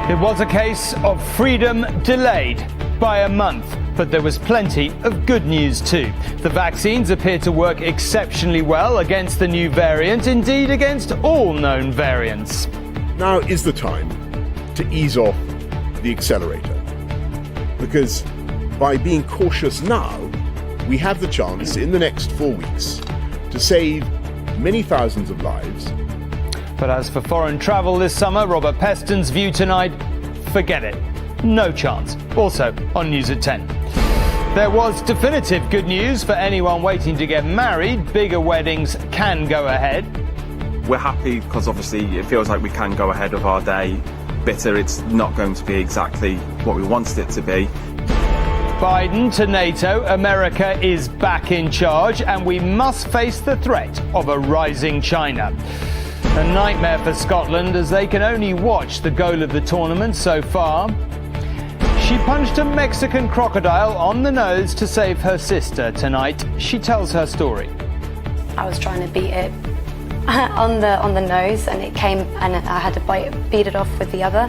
It was a case of freedom delayed by a month, but there was plenty of good news too. The vaccines appear to work exceptionally well against the new variant, indeed against all known variants. Now is the time to ease off the accelerator, because by being cautious now, we have the chance in the next 4 weeks to save many thousands of lives. But as for foreign travel this summer, Robert Peston's view tonight, forget it. No chance. Also on News at 10. There was definitive good news for anyone waiting to get married. Bigger weddings can go ahead. We're happy because obviously it feels like we can go ahead of our day. Bitter it's not going to be exactly what we wanted it to be. Biden to NATO, America is back in charge and we must face the threat of a rising China. A nightmare for Scotland as they can only watch the goal of the tournament so far. She punched a Mexican crocodile on the nose to save her sister tonight. She tells her story. I was trying to beat it on the nose and it came and I had to beat it off with the other.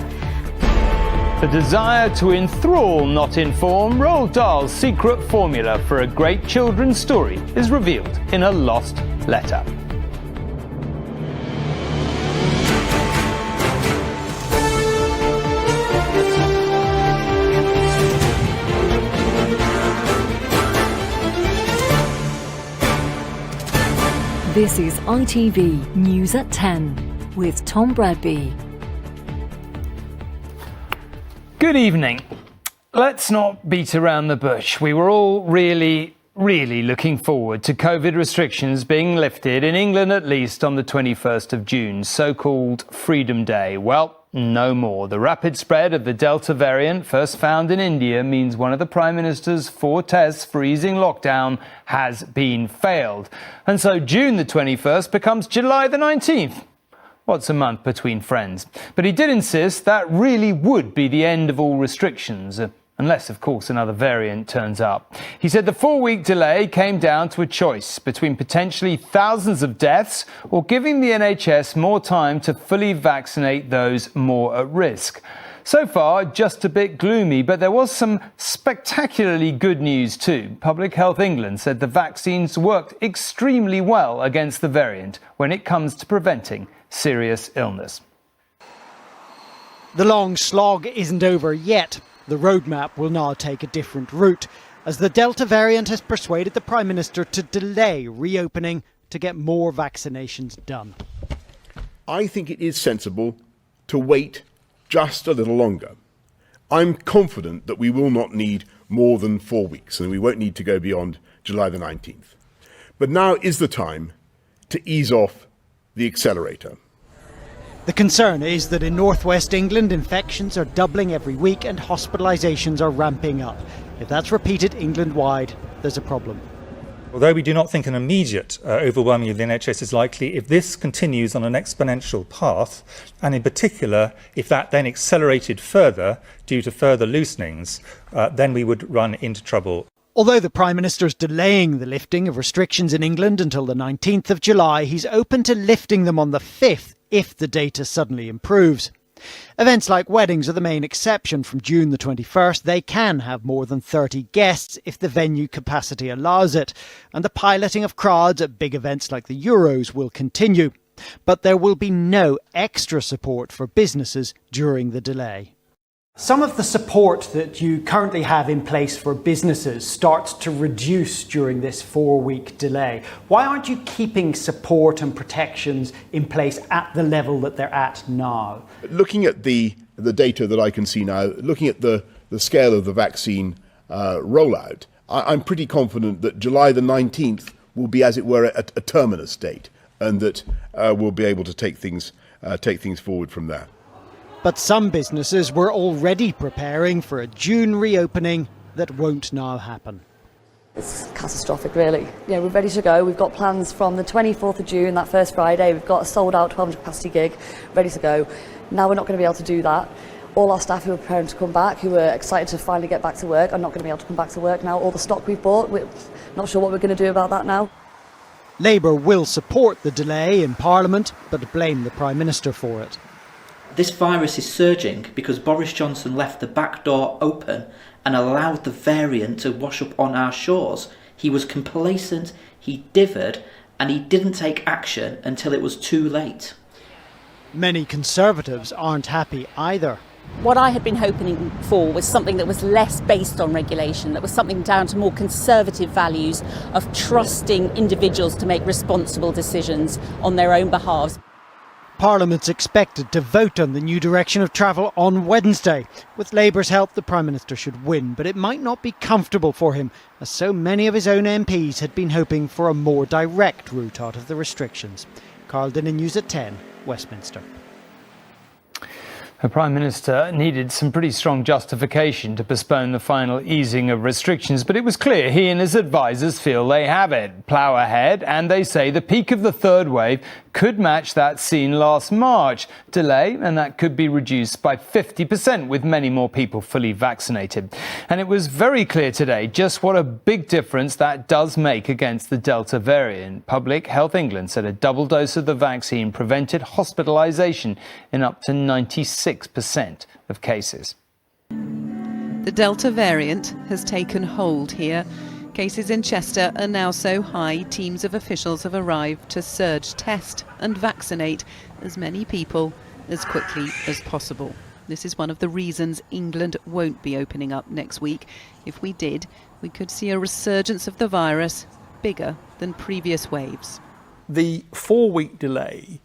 The desire to enthrall, not inform, Roald Dahl's secret formula for a great children's story is revealed in a lost letter. This is ITV News at 10 with Tom Bradby. Good evening. Let's not beat around the bush. We were all really looking forward to COVID restrictions being lifted, in England at least, on the 21st of June, so-called Freedom Day. Well, no more. The rapid spread of the Delta variant, first found in India, means one of the Prime Minister's 4 tests for easing lockdown has been failed. And so June the 21st becomes July the 19th. What's a month between friends? But he did insist that really would be the end of all restrictions, unless, of course, another variant turns up. He said the 4-week delay came down to a choice between potentially thousands of deaths or giving the NHS more time to fully vaccinate those more at risk. So far, just a bit gloomy, but there was some spectacularly good news too. Public Health England said the vaccines worked extremely well against the variant when it comes to preventing serious illness. The long slog isn't over yet. The roadmap will now take a different route, as the Delta variant has persuaded the Prime Minister to delay reopening to get more vaccinations done. I think it is sensible to wait just a little longer. I'm confident that we will not need more than 4 weeks and we won't need to go beyond July the 19th. But now is the time to ease off the accelerator. The concern is that in northwest England, infections are doubling every week and hospitalisations are ramping up. If that's repeated England-wide, there's a problem. Although we do not think an immediate overwhelming of the NHS is likely, if this continues on an exponential path, and in particular, if that then accelerated further due to further loosenings, then we would run into trouble. Although the Prime Minister's delaying the lifting of restrictions in England until the 19th of July, he's open to lifting them on the 5th if the data suddenly improves. Events like weddings are the main exception from June the 21st. They can have more than 30 guests if the venue capacity allows it. And the piloting of crowds at big events like the Euros will continue. But there will be no extra support for businesses during the delay. Some of the support that you currently have in place for businesses starts to reduce during this 4-week delay. Why aren't you keeping support and protections in place at the level that they're at now? Looking at the data that I can see now, looking at the scale of the vaccine rollout, I'm pretty confident that July the 19th will be, as it were, a terminus date, and that we'll be able to take things forward from there. But some businesses were already preparing for a June reopening that won't now happen. It's catastrophic, really. Yeah, we're ready to go. We've got plans from the 24th of June, that first Friday. We've got a sold-out 1200 capacity gig ready to go. Now we're not going to be able to do that. All our staff who were preparing to come back, who were excited to finally get back to work, are not going to be able to come back to work now. All the stock we've bought, we're not sure what we're going to do about that now. Labour will support the delay in Parliament, but blame the Prime Minister for it. This virus is surging because Boris Johnson left the back door open and allowed the variant to wash up on our shores. He was complacent, he dithered, and he didn't take action until it was too late. Many Conservatives aren't happy either. What I had been hoping for was something that was less based on regulation, that was something down to more conservative values of trusting individuals to make responsible decisions on their own behalves. Parliament's expected to vote on the new direction of travel on Wednesday. With Labour's help, the Prime Minister should win, but it might not be comfortable for him, as so many of his own MPs had been hoping for a more direct route out of the restrictions. Carl Dinnan, News at 10, Westminster. The Prime Minister needed some pretty strong justification to postpone the final easing of restrictions, but it was clear he and his advisers feel they have it. Plough ahead, and they say the peak of the third wave could match that seen last March. Delay, and that could be reduced by 50% with many more people fully vaccinated. And it was very clear today just what a big difference that does make against the Delta variant. Public Health England said a double dose of the vaccine prevented hospitalisation in up to 96% of cases. The Delta variant has taken hold here. Cases in Chester are now so high, teams of officials have arrived to surge test and vaccinate as many people as quickly as possible. This is one of the reasons England won't be opening up next week. If we did, we could see a resurgence of the virus bigger than previous waves. The 4-week delay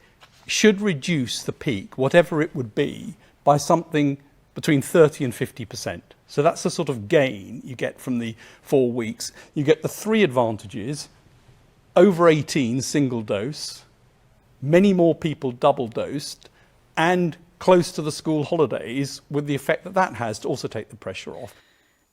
should reduce the peak, whatever it would be, by something between 30 and 50%. So that's the sort of gain you get from the 4 weeks. You get the 3 advantages: over 18 single dose, many more people double dosed, and close to the school holidays, with the effect that that has to also take the pressure off.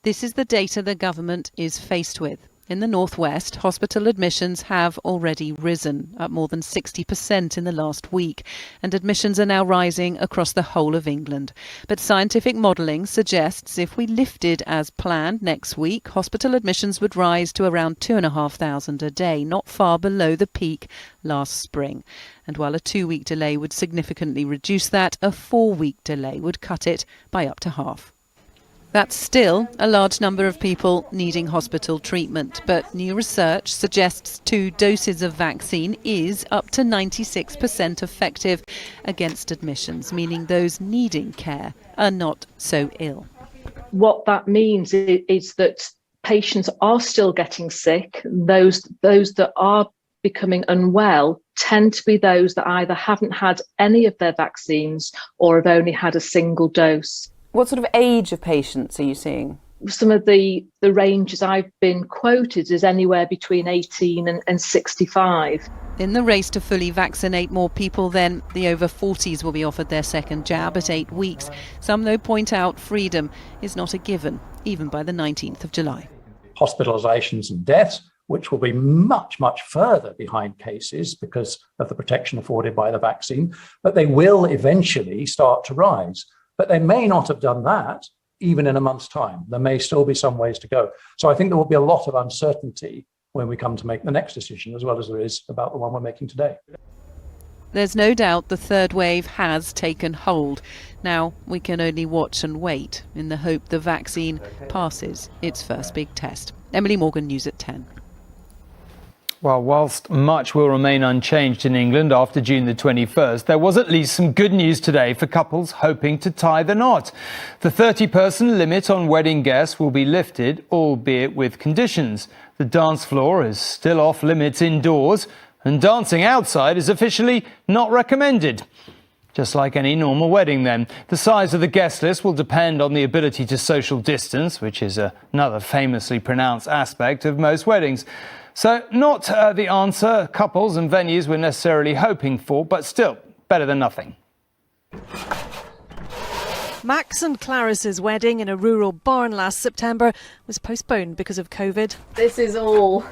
This is the data the government is faced with. In the northwest, hospital admissions have already risen, up more than 60% in the last week, and admissions are now rising across the whole of England. But scientific modelling suggests if we lifted as planned next week, hospital admissions would rise to around 2,500 a day, not far below the peak last spring. And while a 2-week delay would significantly reduce that, a 4-week delay would cut it by up to half. That's still a large number of people needing hospital treatment, but new research suggests 2 doses of vaccine is up to 96% effective against admissions, meaning those needing care are not so ill. What that means is that patients are still getting sick. Those that are becoming unwell tend to be those that either haven't had any of their vaccines or have only had a single dose. What sort of age of patients are you seeing? Some of the ranges I've been quoted is anywhere between 18 and 65. In the race to fully vaccinate more people, then, the over 40s will be offered their second jab at 8 weeks. Some, though, point out freedom is not a given, even by the 19th of July. Hospitalisations and deaths, which will be much, much further behind cases because of the protection afforded by the vaccine, but they will eventually start to rise. But they may not have done that even in a month's time. There may still be some ways to go. So I think there will be a lot of uncertainty when we come to make the next decision, as well as there is about the one we're making today. There's no doubt the third wave has taken hold. Now we can only watch and wait in the hope the vaccine passes its first big test. Emily Morgan, News at 10. Well, whilst much will remain unchanged in England after June the 21st, there was at least some good news today for couples hoping to tie the knot. The 30-person limit on wedding guests will be lifted, albeit with conditions. The dance floor is still off limits indoors, and dancing outside is officially not recommended. Just like any normal wedding then. The size of the guest list will depend on the ability to social distance, which is another famously pronounced aspect of most weddings. So not the answer couples and venues were necessarily hoping for, but still better than nothing. Max and Clarice's wedding in a rural barn last September was postponed because of COVID. This is all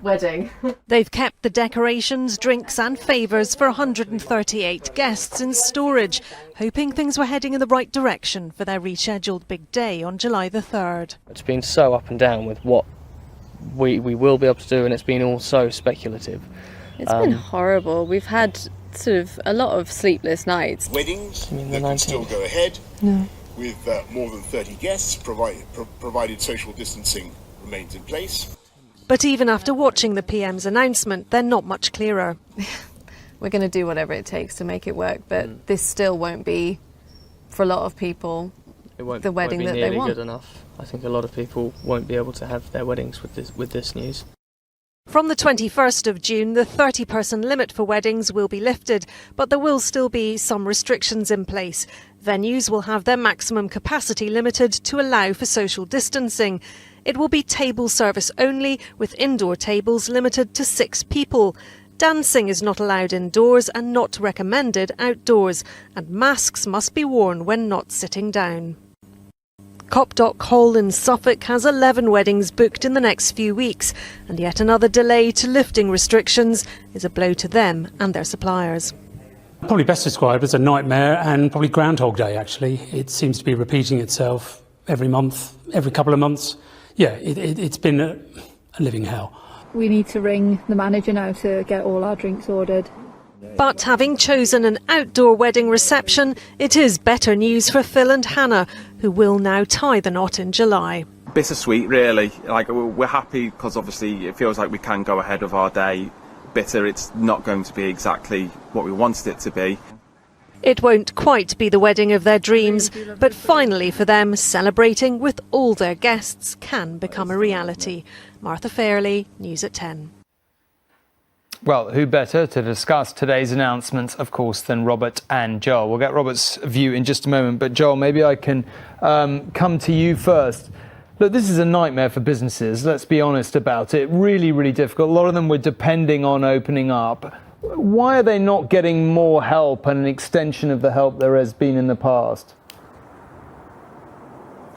wedding. They've kept the decorations, drinks and favours for 138 guests in storage, hoping things were heading in the right direction for their rescheduled big day on July the 3rd. It's been so up and down with what we will be able to do, and it's been all so speculative. It's been horrible. We've had sort of a lot of sleepless nights. Weddings I mean, that can still go ahead No. with more than 30 guests, provided social distancing remains in place. But even after watching the PM's announcement, they're not much clearer. We're going to do whatever it takes to make it work, but this still won't be, for a lot of people, the wedding won't that be they nearly want. good enough. I think a lot of people won't be able to have their weddings with this news. From the 21st of June, the 30-person limit for weddings will be lifted, but there will still be some restrictions in place. Venues will have their maximum capacity limited to allow for social distancing. It will be table service only, with indoor tables limited to 6 people. Dancing is not allowed indoors and not recommended outdoors, and masks must be worn when not sitting down. Copdock Hall in Suffolk has 11 weddings booked in the next few weeks, and yet another delay to lifting restrictions is a blow to them and their suppliers. Probably best described as a nightmare and probably Groundhog Day, actually. It seems to be repeating itself every month, every couple of months. Yeah, it's been a living hell. We need to ring the manager now to get all our drinks ordered. But having chosen an outdoor wedding reception, it is better news for Phil and Hannah, who will now tie the knot in July. Bittersweet, really. Like, we're happy because obviously it feels like we can go ahead of our day. Bitter, it's not going to be exactly what we wanted it to be. It won't quite be the wedding of their dreams, but finally for them, celebrating with all their guests can become a reality. Martha Fairley, News at 10. Well, who better to discuss today's announcements, of course, than Robert and Joel? We'll get Robert's view in just a moment, but Joel, maybe I can come to you first. Look, this is a nightmare for businesses, let's be honest about it. Really, really difficult. A lot of them were depending on opening up. Why are they not getting more help and an extension of the help there has been in the past?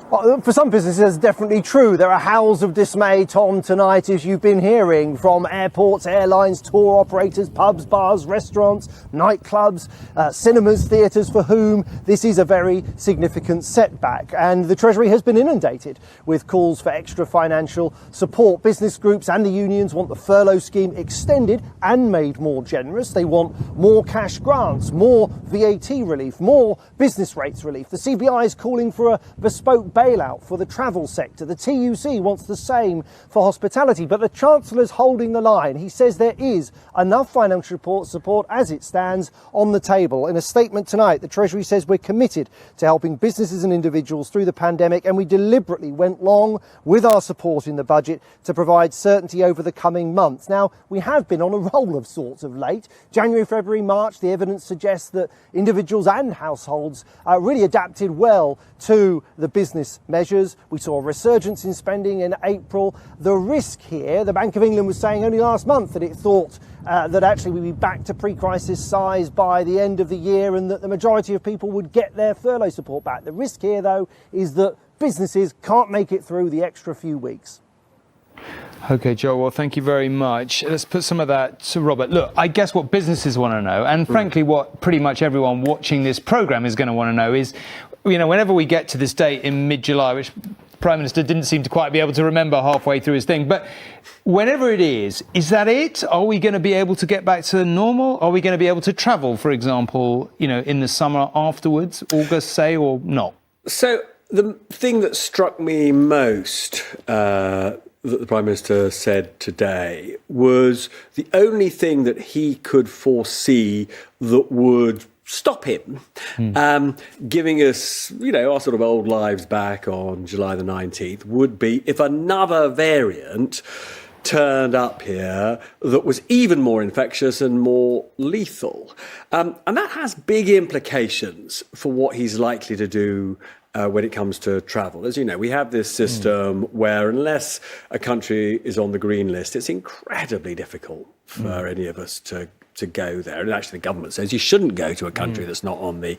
Well, for some businesses, that's definitely true. There are howls of dismay, Tom, tonight, as you've been hearing from airports, airlines, tour operators, pubs, bars, restaurants, nightclubs, cinemas, theatres, for whom this is a very significant setback. And the Treasury has been inundated with calls for extra financial support. Business groups and the unions want the furlough scheme extended and made more generous. They want more cash grants, more VAT relief, more business rates relief. The CBI is calling for a bespoke bailout for the travel sector. The TUC wants the same for hospitality, but the Chancellor's holding the line. He says there is enough financial support as it stands on the table. In a statement tonight, the Treasury says we're committed to helping businesses and individuals through the pandemic, and we deliberately went long with our support in the budget to provide certainty over the coming months. Now, we have been on a roll of sorts of late. January, February, March, the evidence suggests that individuals and households really adapted well to the business measures. We saw a resurgence in spending in April. The risk here, the Bank of England was saying only last month that it thought that actually we'd be back to pre-crisis size by the end of the year and that the majority of people would get their furlough support back. The risk here, though, is that businesses can't make it through the extra few weeks. OK, Joel, well, thank you very much. Let's put some of that to Robert. Look, I guess what businesses want to know, and frankly what pretty much everyone watching this programme is going to want to know is, you know, whenever we get to this date in mid-July, which the Prime Minister didn't seem to quite be able to remember halfway through his thing, but whenever it is that it? Are we going to be able to get back to normal? Are we going to be able to travel, for example, you know, in the summer afterwards, August, say, or not? So the thing that struck me most that the Prime Minister said today was the only thing that he could foresee that would stop him giving us, you know, our sort of old lives back on July the 19th would be if another variant turned up here that was even more infectious and more lethal. And that has big implications for what he's likely to do when it comes to travel. As you know, we have this system where unless a country is on the green list, it's incredibly difficult for any of us to go there. And actually the government says you shouldn't go to a country that's not on the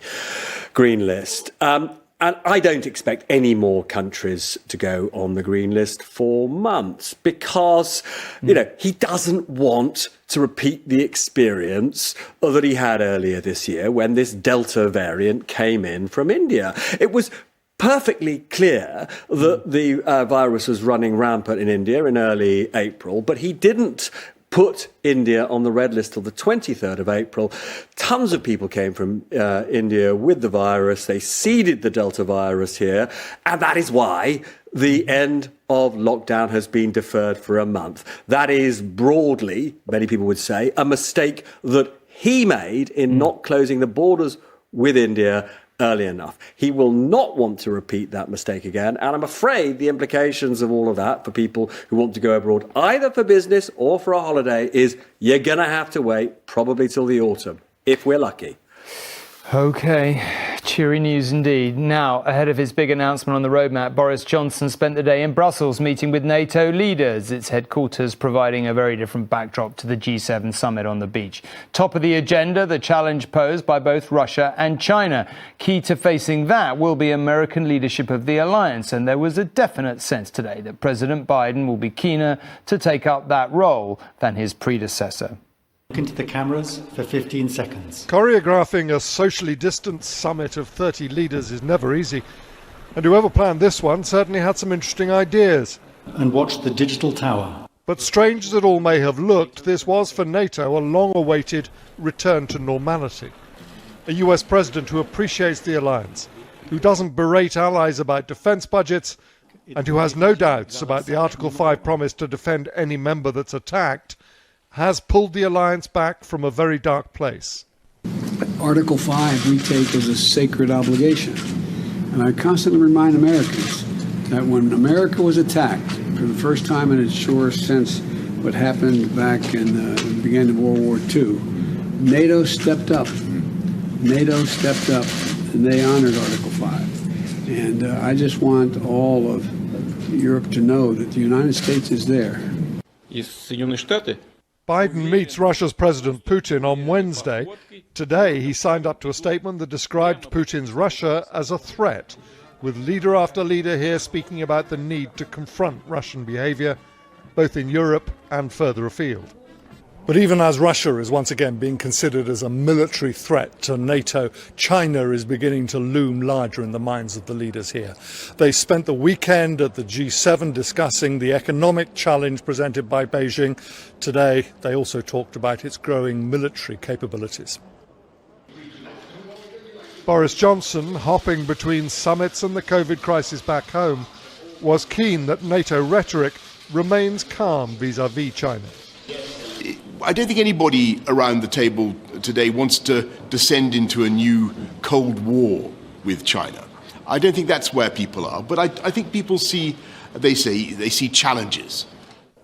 green list. And I don't expect any more countries to go on the green list for months because, you know, he doesn't want to repeat the experience that he had earlier this year when this Delta variant came in from India. It was perfectly clear that the virus was running rampant in India in early April, but he didn't put India on the red list till the 23rd of April. Tons of people came from India with the virus. They seeded the Delta virus here. And that is why the end of lockdown has been deferred for a month. That is broadly, many people would say, a mistake that he made in not closing the borders with India early enough. He will not want to repeat that mistake again. And I'm afraid the implications of all of that for people who want to go abroad, either for business or for a holiday, is you're going to have to wait probably till the autumn, if we're lucky. OK, cheery news indeed. Now, ahead of his big announcement on the roadmap, Boris Johnson spent the day in Brussels meeting with NATO leaders, its headquarters providing a very different backdrop to the G7 summit on the beach. Top of the agenda, the challenge posed by both Russia and China. Key to facing that will be American leadership of the alliance, and there was a definite sense today that President Biden will be keener to take up that role than his predecessor. Look into the cameras for 15 seconds. Choreographing a socially distanced summit of 30 leaders is never easy. And whoever planned this one certainly had some interesting ideas. And watch the digital tower. But strange as it all may have looked, this was for NATO a long-awaited return to normality. A US president who appreciates the alliance, who doesn't berate allies about defence budgets, and who has no doubts about the Article 5 promise to defend any member that's attacked, has pulled the alliance back from a very dark place. Article 5 we take as a sacred obligation. And I constantly remind Americans that when America was attacked for the first time in its shortest sense, what happened back in the beginning of World War II, NATO stepped up. NATO stepped up and they honored Article 5. And I just want all of Europe to know that the United States is there. Biden meets Russia's President Putin on Wednesday. Today, he signed up to a statement that described Putin's Russia as a threat, with leader after leader here speaking about the need to confront Russian behavior, both in Europe and further afield. But even as Russia is once again being considered as a military threat to NATO, China is beginning to loom larger in the minds of the leaders here. They spent the weekend at the G7 discussing the economic challenge presented by Beijing. Today, they also talked about its growing military capabilities. Boris Johnson, hopping between summits and the COVID crisis back home, was keen that NATO rhetoric remains calm vis-à-vis China. I don't think anybody around the table today wants to descend into a new Cold War with China. I don't think that's where people are, but I think people see challenges.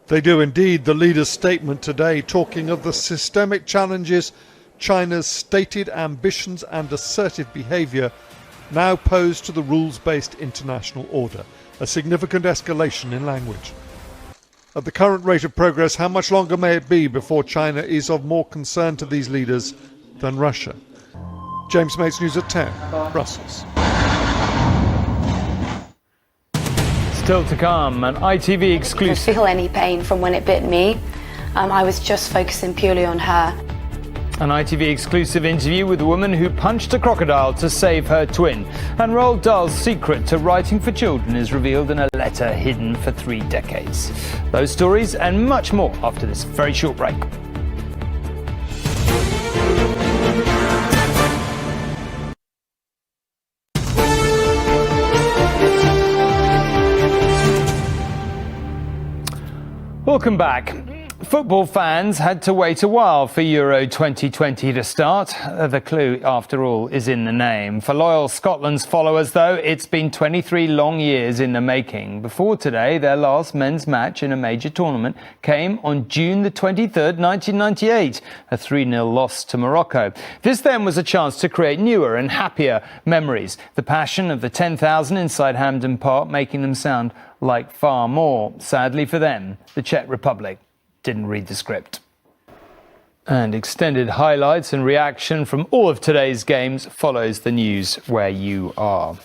They do indeed. The leader's statement today talking of the systemic challenges China's stated ambitions and assertive behaviour now pose to the rules-based international order, a significant escalation in language. At the current rate of progress, how much longer may it be before China is of more concern to these leaders than Russia? James Mates, News at 10, Brussels. Still to come, an ITV exclusive. I didn't feel any pain from when it bit me. I was just focusing purely on her. An ITV exclusive interview with a woman who punched a crocodile to save her twin. And Roald Dahl's secret to writing for children is revealed in a letter hidden for 3 decades. Those stories and much more after this very short break. Welcome back. Football fans had to wait a while for Euro 2020 to start. The clue, after all, is in the name. For loyal Scotland's followers, though, it's been 23 long years in the making. Before today, their last men's match in a major tournament came on June the 23rd, 1998, a 3-0 loss to Morocco. This then was a chance to create newer and happier memories. The passion of the 10,000 inside Hampden Park making them sound like far more. Sadly for them, the Czech Republic didn't read the script. And extended highlights and reaction from all of today's games follows the news where you are.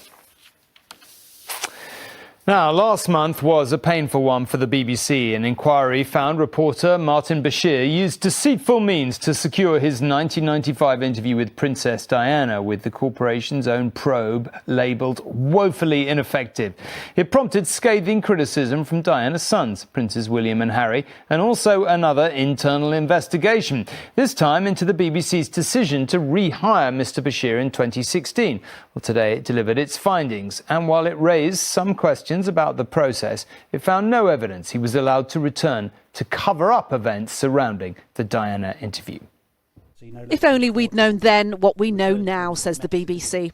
Now, last month was a painful one for the BBC. An inquiry found reporter Martin Bashir used deceitful means to secure his 1995 interview with Princess Diana, with the corporation's own probe labelled woefully ineffective. It prompted scathing criticism from Diana's sons, Princes William and Harry, and also another internal investigation, this time into the BBC's decision to rehire Mr Bashir in 2016. Well, today it delivered its findings, and while it raised some questions about the process, it found no evidence he was allowed to return to cover up events surrounding the Diana interview. If only we'd known then what we know now, says the BBC.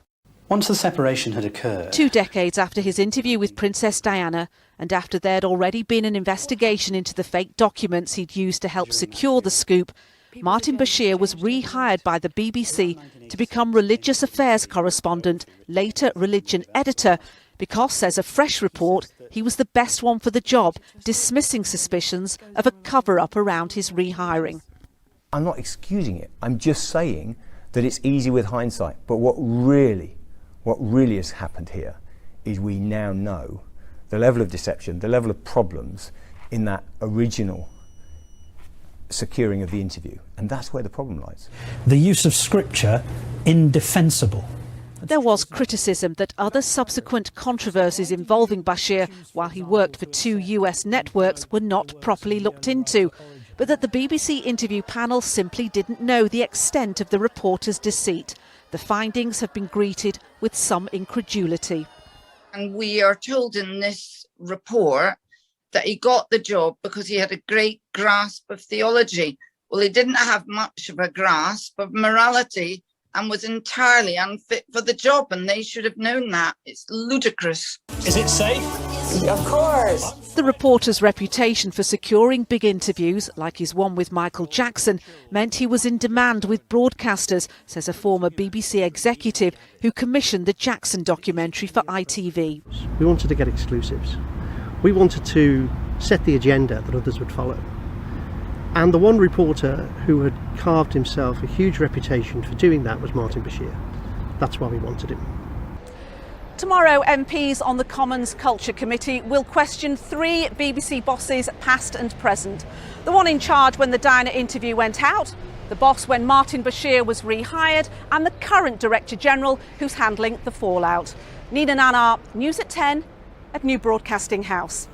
Once the separation had occurred, 2 decades after his interview with Princess Diana, and after there'd already been an investigation into the fake documents he'd used to help secure the scoop, Martin Bashir was rehired by the BBC to become religious affairs correspondent, later religion editor, because, says a fresh report, he was the best one for the job, dismissing suspicions of a cover-up around his rehiring. I'm not excusing it. I'm just saying that it's easy with hindsight. But what really has happened here is we now know the level of deception, the level of problems in that original securing of the interview. And that's where the problem lies. the use of scripture indefensible. There was criticism that other subsequent controversies involving Bashir while he worked for 2 US networks were not properly looked into, but that the BBC interview panel simply didn't know the extent of the reporter's deceit. The findings have been greeted with some incredulity. And we are told in this report that he got the job because he had a great grasp of theology. Well, he didn't have much of a grasp of morality and was entirely unfit for the job, and they should have known that. It's ludicrous. Is it safe? Of course. The reporter's reputation for securing big interviews, like his one with Michael Jackson, meant he was in demand with broadcasters, says a former BBC executive who commissioned the Jackson documentary for ITV. We wanted to get exclusives. We wanted to set the agenda that others would follow. And the one reporter who had carved himself a huge reputation for doing that was Martin Bashir. That's why we wanted him. Tomorrow, MPs on the Commons Culture Committee will question 3 BBC bosses, past and present. The one in charge when the Diana interview went out, the boss when Martin Bashir was rehired, and the current Director General who's handling the fallout. Nina Nanar, News at 10 at New Broadcasting House.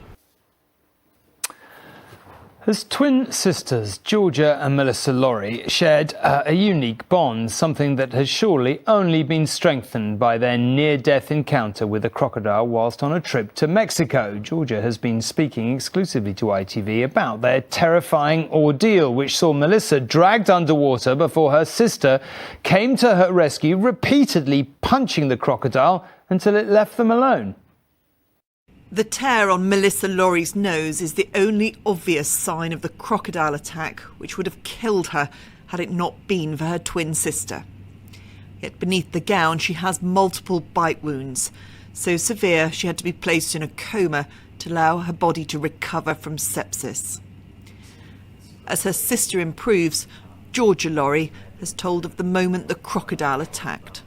As twin sisters, Georgia and Melissa Lorry shared a unique bond, something that has surely only been strengthened by their near-death encounter with a crocodile whilst on a trip to Mexico. Georgia has been speaking exclusively to ITV about their terrifying ordeal, which saw Melissa dragged underwater before her sister came to her rescue, repeatedly punching the crocodile until it left them alone. The tear on Melissa Lorry's nose is the only obvious sign of the crocodile attack, which would have killed her had it not been for her twin sister. Yet beneath the gown she has multiple bite wounds, so severe she had to be placed in a coma to allow her body to recover from sepsis. As her sister improves, Georgia Lorry has told of the moment the crocodile attacked.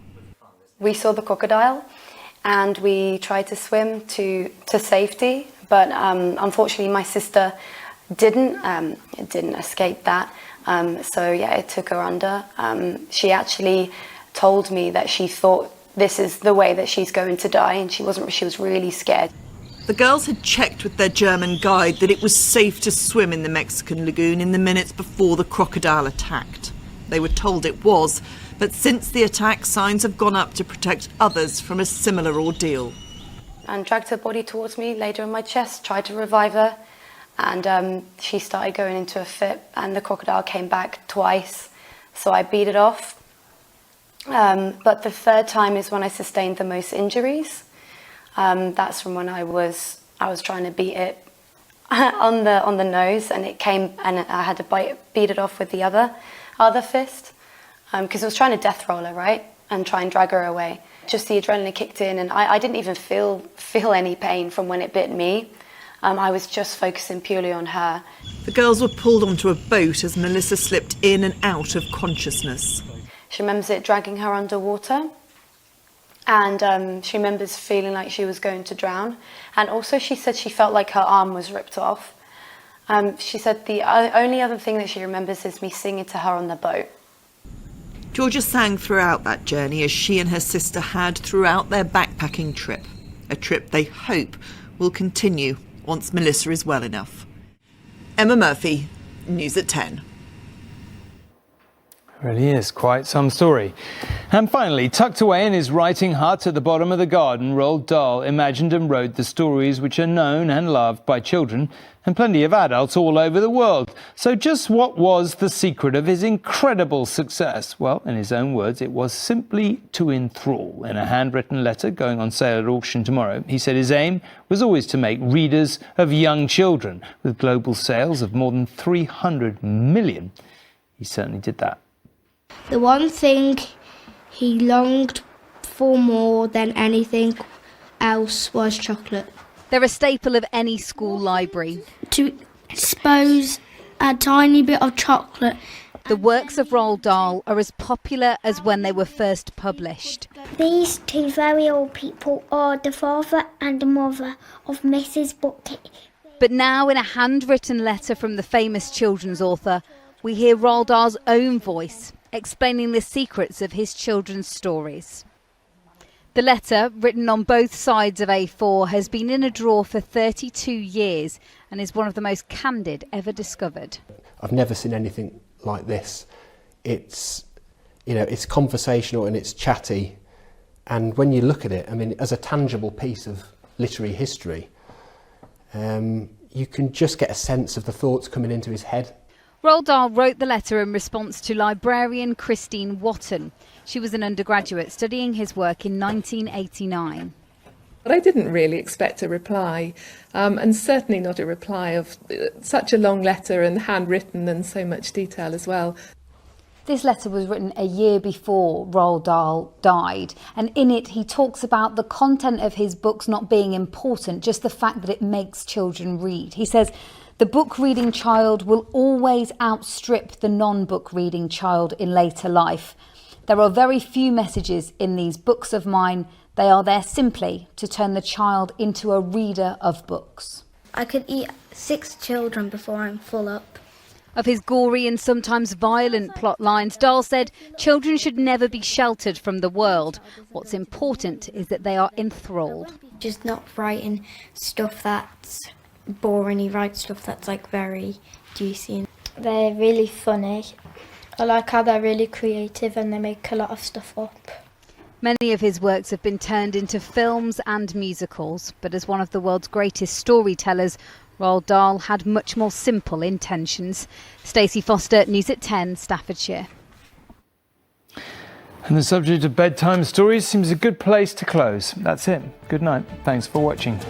We saw the crocodile and we tried to swim to safety, but unfortunately my sister didn't escape that. So yeah, it took her under. She actually told me that she thought this is the way that she's going to die, and she was really scared. The girls had checked with their German guide that it was safe to swim in the Mexican lagoon in the minutes before the crocodile attacked. They were told it was, but since the attack, signs have gone up to protect others from a similar ordeal. And dragged her body towards me, laid her on my chest, tried to revive her, and she started going into a fit, and the crocodile came back twice, so I beat it off. But the third time is when I sustained the most injuries. That's from when I was trying to beat it on the nose, and it came, and I had to beat it off with the other fist. Because I was trying to death roll her, right, and try and drag her away. Just the adrenaline kicked in, and I didn't even feel any pain from when it bit me. I was just focusing purely on her. The girls were pulled onto a boat as Melissa slipped in and out of consciousness. She remembers it dragging her underwater, And she remembers feeling like she was going to drown. And also she said she felt like her arm was ripped off. She said the only other thing that she remembers is me singing to her on the boat. Georgia sang throughout that journey, as she and her sister had throughout their backpacking trip. A trip they hope will continue once Melissa is well enough. Emma Murphy, News at 10. Really is quite some story. And finally, tucked away in his writing hut at the bottom of the garden, Roald Dahl imagined and wrote the stories which are known and loved by children and plenty of adults all over the world. So just what was the secret of his incredible success? Well, in his own words, it was simply to enthrall. In a handwritten letter going on sale at auction tomorrow, he said his aim was always to make readers of young children. With global sales of more than 300 million, he certainly did that. The one thing he longed for more than anything else was chocolate. They're a staple of any school library. To expose a tiny bit of chocolate. The works of Roald Dahl are as popular as when they were first published. These two very old people are the father and the mother of Mrs. Bucket. But now, in a handwritten letter from the famous children's author, we hear Roald Dahl's own voice explaining the secrets of his children's stories. The letter, written on both sides of A4, has been in a drawer for 32 years and is one of the most candid ever discovered. I've never seen anything like this. It's, it's conversational and it's chatty. And when you look at it, I mean, as a tangible piece of literary history, you can just get a sense of the thoughts coming into his head. Roald Dahl wrote the letter in response to librarian Christine Wotton. She was an undergraduate studying his work in 1989. But I didn't really expect a reply, and certainly not a reply of such a long letter and handwritten and so much detail as well. This letter was written a year before Roald Dahl died, and in it he talks about the content of his books not being important, just the fact that it makes children read. He says, "The book-reading child will always outstrip the non-book reading child in later life. There are very few messages in these books of mine. They are there simply to turn the child into a reader of books." I could eat 6 children before I'm full up. Of his gory and sometimes violent plot lines, Dahl said children should never be sheltered from the world. What's important is that they are enthralled. Just not writing stuff that's boring. He writes stuff that's like very juicy. They're really funny. I like how they're really creative and they make a lot of stuff up. Many of his works have been turned into films and musicals, but as one of the world's greatest storytellers, Roald Dahl had much more simple intentions. Stacey Foster, News at 10, Staffordshire. And the subject of bedtime stories seems a good place to close. That's it. Good night. Thanks for watching.